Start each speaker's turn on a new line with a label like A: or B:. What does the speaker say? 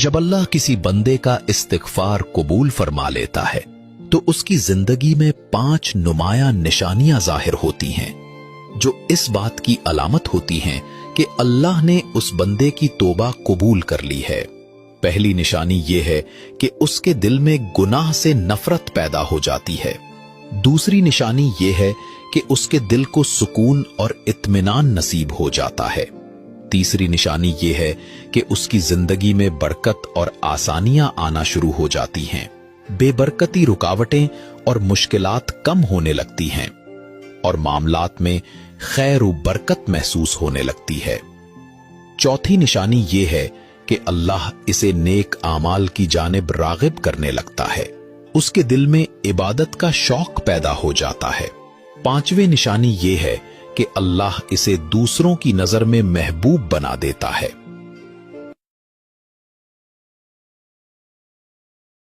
A: जब अल्लाह किसी बंदे का इस्तिगफार कबूल फरमा लेता है तो उसकी जिंदगी में 5 नुमायां निशानियां जाहिर होती हैं, जो इस बात की अलामत होती हैं कि अल्लाह ने उस बंदे की तौबा कबूल कर ली है। पहली निशानी ये है कि उसके दिल में गुनाह से नफरत पैदा हो जाती है। दूसरी निशानी ये है कि उसके दिल को सुकून और इत्मीनान नसीब हो जाता है। तीसरी निशानी ये है कि उसकी जिंदगी में बरकत और आसानियां आना शुरू हो जाती हैं, बेबरकती रुकावटें और मुश्किलात कम होने लगती हैं और मामलात में खैर व बरकत महसूस होने लगती है। चौथी निशानी ये है कि अल्लाह इसे नेक आमाल की जानिब रागिब करने लगता है, उसके दिल में इबादत का शौक पैदा हो जाता है। पांचवें निशानी ये है कि अल्लाह इसे दूसरों की नजर में महबूब बना देता है।